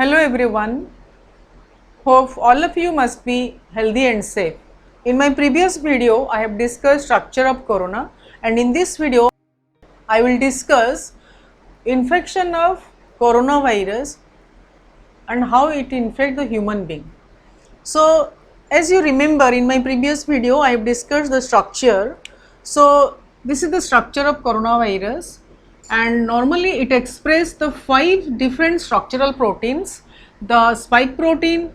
Hello everyone, hope all of you must be healthy and safe. In my previous video, I have discussed structure of corona, and in this video, I will discuss infection of coronavirus and how it infects the human being. So as you remember, in my previous video, I have discussed the structure. So this is the structure of coronavirus, and normally it expresses the 5 different structural proteins: the spike protein,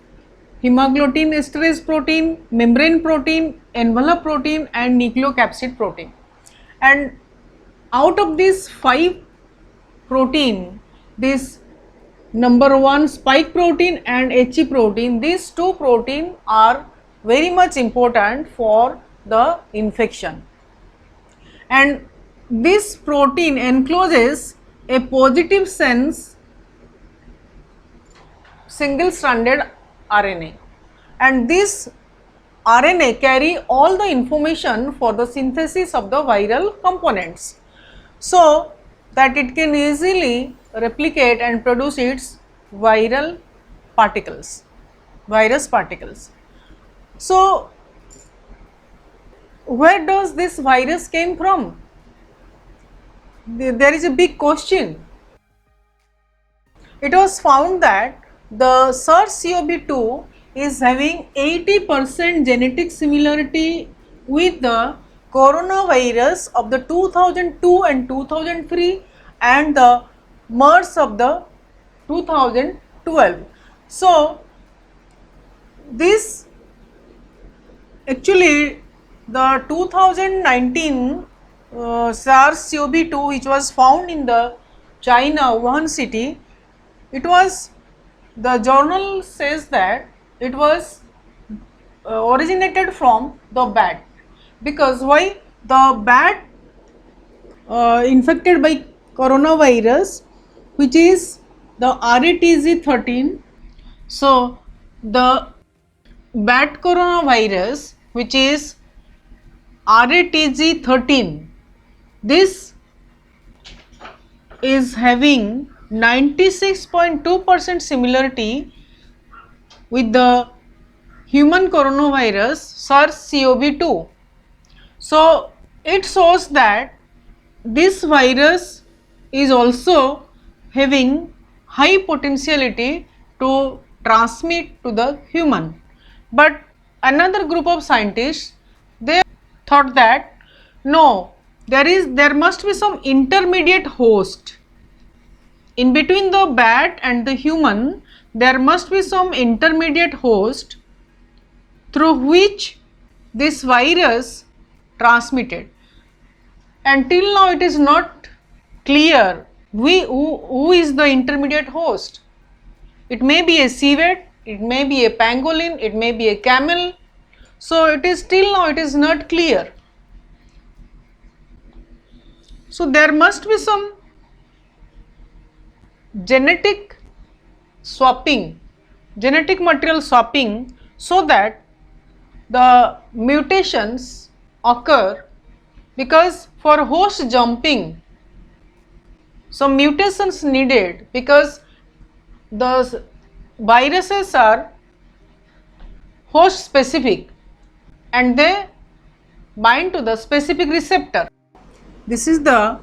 hemagglutinin esterase protein, membrane protein, envelope protein, and nucleocapsid protein. And out of these 5 protein, this number 1 spike protein and He protein, these two protein are very much important for the infection, and this protein encloses a positive sense single stranded RNA, and this RNA carry all the information for the synthesis of the viral components, so that it can easily replicate and produce its viral particles, virus particles. So where does this virus came from? There is a big question. It was found that the SARS-CoV-2 is having 80% genetic similarity with the coronavirus of the 2002 and 2003 and the MERS of the 2012. So this actually the 2019 SARS-CoV-2, which was found in the China Wuhan city, it was, the journal says that it was originated from the bat, because why? The bat infected by coronavirus, which is the RATG13. So the bat coronavirus, which is RATG13, this is having 96.2% similarity with the human coronavirus SARS-CoV-2. So it shows that this virus is also having high potentiality to transmit to the human. But another group of scientists, they thought that no, there must be some intermediate host in between the bat and the human. There must be some intermediate host through which this virus transmitted, and till now it is not clear who is the intermediate host. It may be a civet, it may be a pangolin, it may be a camel. So it is, till now it is not clear. So there must be some genetic swapping, genetic material swapping, so that the mutations occur, because for host jumping some mutations needed, because the viruses are host specific and they bind to the specific receptor. This is the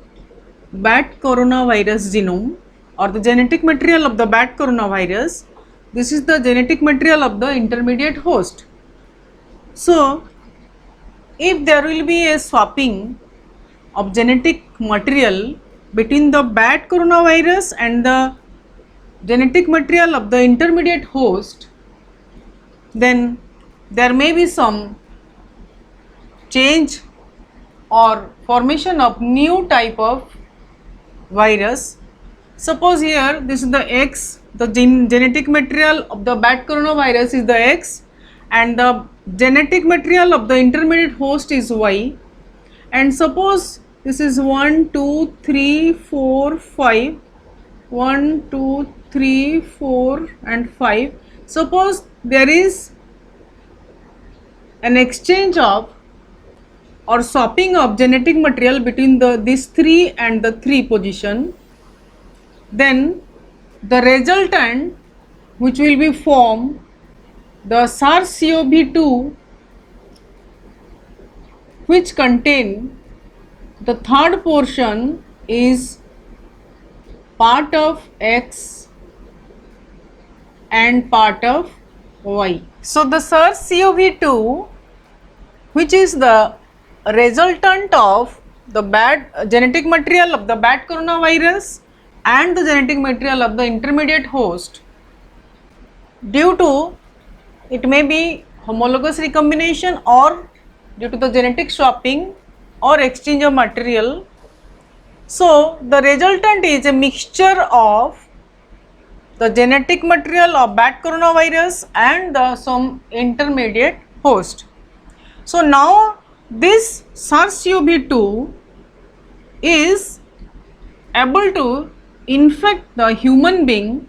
bat coronavirus genome, or the genetic material of the bat coronavirus. This is the genetic material of the intermediate host. So if there will be a swapping of genetic material between the bat coronavirus and the genetic material of the intermediate host, then there may be some change or formation of new type of virus. Suppose here this is the X, the genetic material of the bat coronavirus is the X, and the genetic material of the intermediate host is Y, and suppose this is 1, 2, 3, 4, 5, 1, 2, 3, 4 and 5. Suppose there is an exchange of or swapping of genetic material between this 3 and the 3 position, then the resultant which will be form the SARS-CoV-2, which contain the third portion is part of X and part of Y. So the SARS-CoV-2, which is the resultant of the bad genetic material of the bad coronavirus and the genetic material of the intermediate host, due to it may be homologous recombination or due to the genetic swapping or exchange of material. So the resultant is a mixture of the genetic material of bad coronavirus and some intermediate host. So now this SARS-CoV-2 is able to infect the human being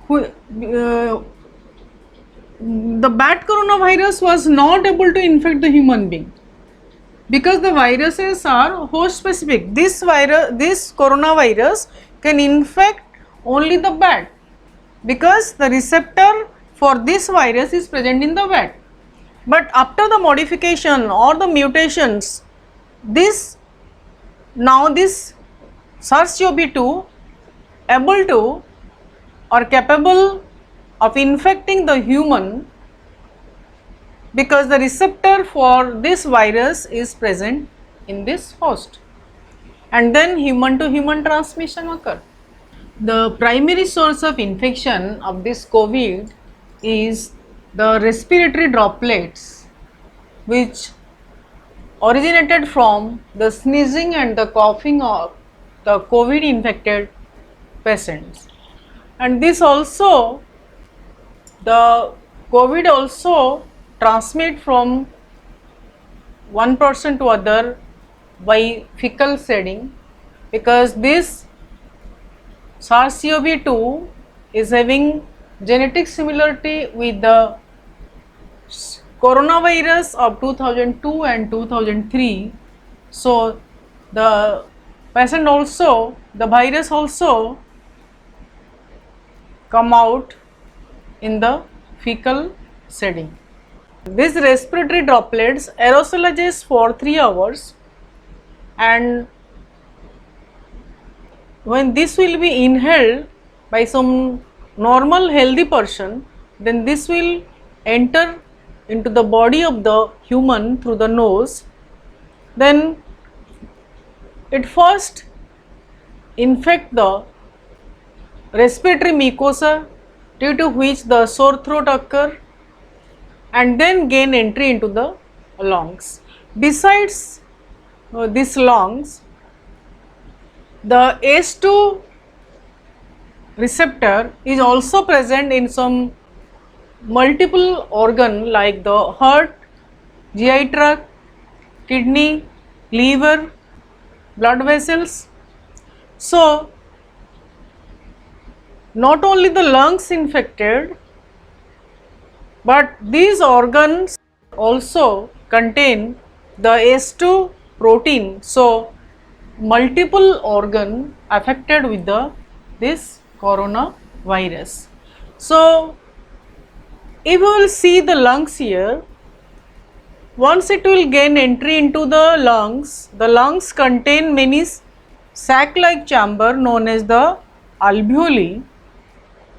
who, the bad coronavirus was not able to infect the human being because the viruses are host specific. This coronavirus can infect only the bat because the receptor for this virus is present in the bat. But after the modification or the mutations, this SARS-CoV-2 able to or capable of infecting the human because the receptor for this virus is present in this host, and then human to human transmission occur. The primary source of infection of this COVID is the respiratory droplets, which originated from the sneezing and the coughing of the COVID infected patients. And this also, the COVID also transmit from one person to other by fecal shedding, because this SARS-CoV-2 is having genetic similarity with the coronavirus of 2002 and 2003. So the patient also, the virus also come out in the fecal shedding. These respiratory droplets aerosolizes for 3 hours, and when this will be inhaled by some normal healthy person, then this will enter into the body of the human through the nose. Then it first infect the respiratory mucosa, due to which the sore throat occur, and then gain entry into the lungs. Besides these lungs, the ACE2 receptor is also present in some multiple organ like the heart, GI tract, kidney, liver, blood vessels. So not only the lungs infected, but these organs also contain the ACE2 protein. So multiple organ affected with this coronavirus. So if we will see the lungs here, once it will gain entry into the lungs contain many sac-like chamber known as the alveoli,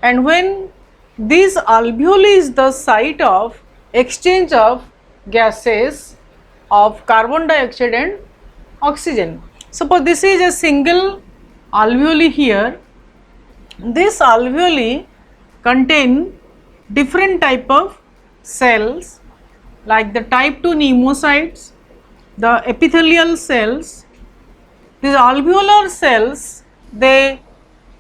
and when this alveoli is the site of exchange of gases of carbon dioxide and oxygen. Suppose this is a single alveoli here. This alveoli contain different type of cells like the type 2 pneumocytes, the epithelial cells. These alveolar cells, they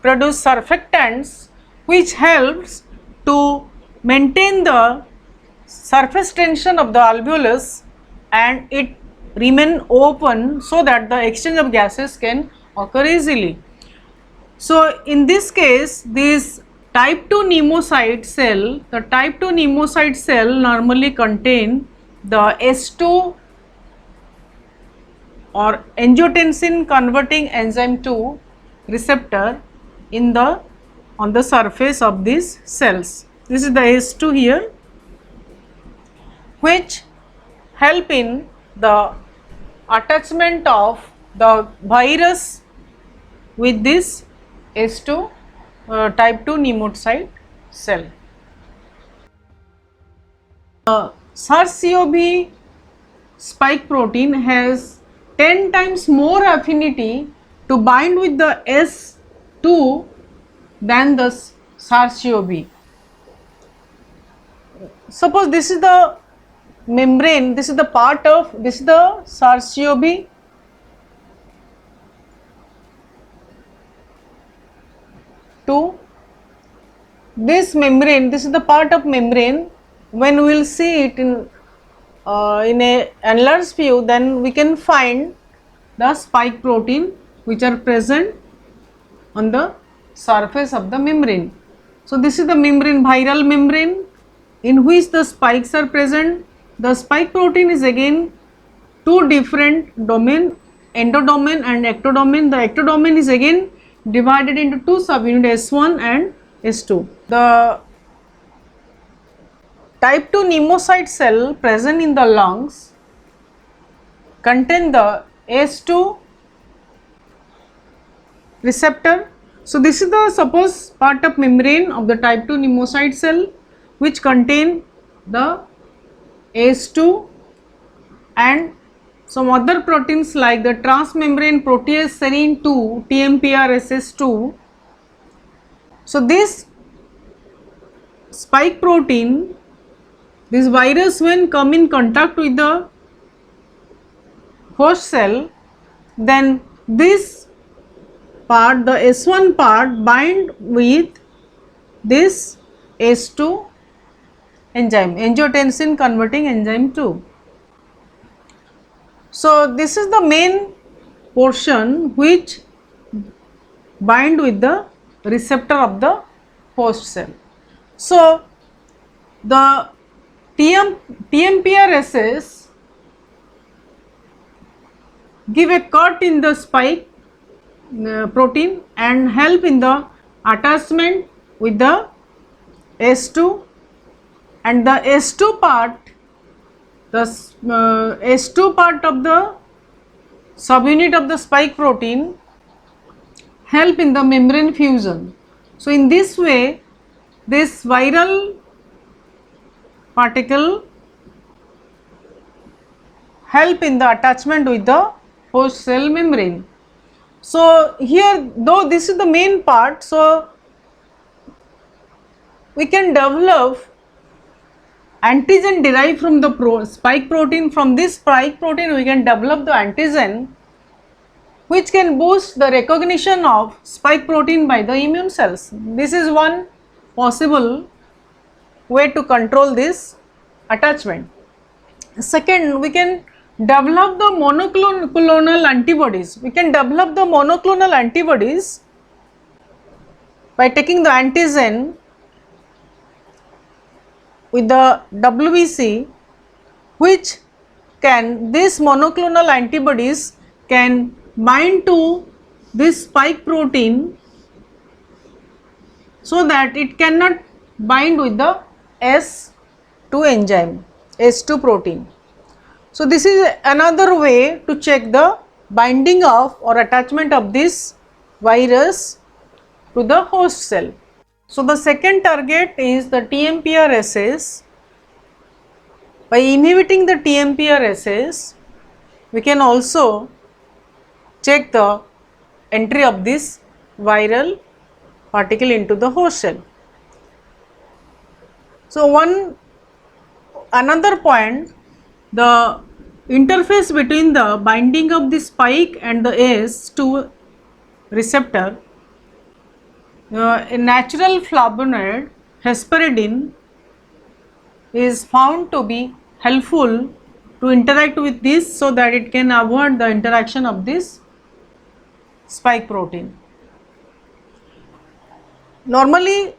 produce surfactants which helps to maintain the surface tension of the alveolus and it remain open so that the exchange of gases can occur easily. So in this case, this type 2 pneumocyte cell, the type 2 pneumocyte cell normally contain the S2 or angiotensin converting enzyme 2 receptor in the on the surface of these cells. This is the ACE2 here, which help in the attachment of the virus with this ACE2 type 2 pneumocyte cell. SARS-CoV spike protein has 10 times more affinity to bind with the S2 than the SARS-CoV. Suppose this is the membrane, this is the part of, this is the SARS-CoV, this membrane, this is the part of membrane. When we will see it in a enlarged view, then we can find the spike protein which are present on the surface of the membrane. So this is the membrane, viral membrane, in which the spikes are present. The spike protein is again two different domain, endodomain and ectodomain. The ectodomain is again divided into two subunits, S1 and S2. The type 2 pneumocyte cell present in the lungs contain the S2 receptor. So this is the suppose part of membrane of the type 2 pneumocyte cell which contain the ACE2 and some other proteins like the transmembrane protease serine 2 TMPRSS2. So this spike protein, this virus when come in contact with the host cell, then this part, the S1 part bind with this ACE2 enzyme, angiotensin converting enzyme 2. So this is the main portion which bind with the receptor of the host cell. So the TMPRSS give a cut in the spike protein and help in the attachment with the S2, and the S2 part, the S2 part of the subunit of the spike protein help in the membrane fusion. So in this way this viral particle help in the attachment with the host cell membrane. So here, though this is the main part, so we can develop antigen derived from the spike protein. From this spike protein we can develop the antigen which can boost the recognition of spike protein by the immune cells. This is one possible way to control this attachment. Second, we can develop the monoclonal antibodies. We can develop the monoclonal antibodies by taking the antigen with the WBC, which can, these monoclonal antibodies can bind to this spike protein so that it cannot bind with the S2 enzyme, S2 protein. So this is another way to check the binding of or attachment of this virus to the host cell. So the second target is the TMPRSS. By inhibiting the TMPRSS, we can also check the entry of this viral particle into the host cell. So another point, the interface between the binding of the spike and the ACE2 receptor, a natural flavonoid hesperidin is found to be helpful to interact with this so that it can avoid the interaction of this spike protein. Normally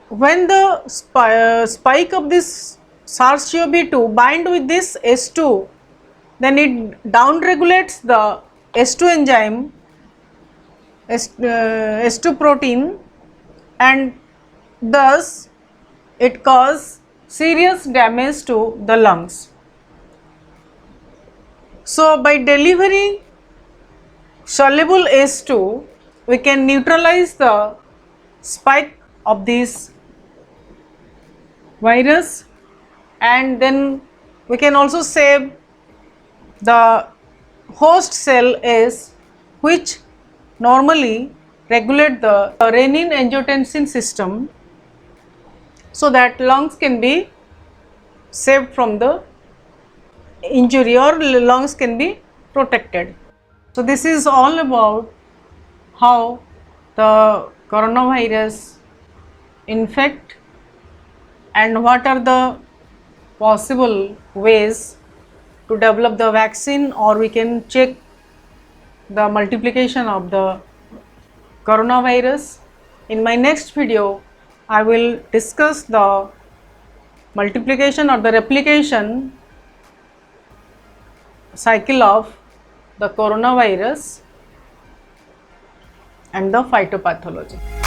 when the spike of this SARS-CoV-2 bind with this S2, then it down regulates the S2 enzyme, S2 protein, and thus it causes serious damage to the lungs. So, by delivering soluble H2, we can neutralize the spike of this virus, and then we can also save the host cell S, which normally regulate the renin-angiotensin system, so that lungs can be saved from the injury or lungs can be protected. So this is all about how the coronavirus infect and what are the possible ways to develop the vaccine, or we can check the multiplication of the coronavirus. In my next video, I will discuss the multiplication or the replication cycle of the coronavirus and the phytopathology.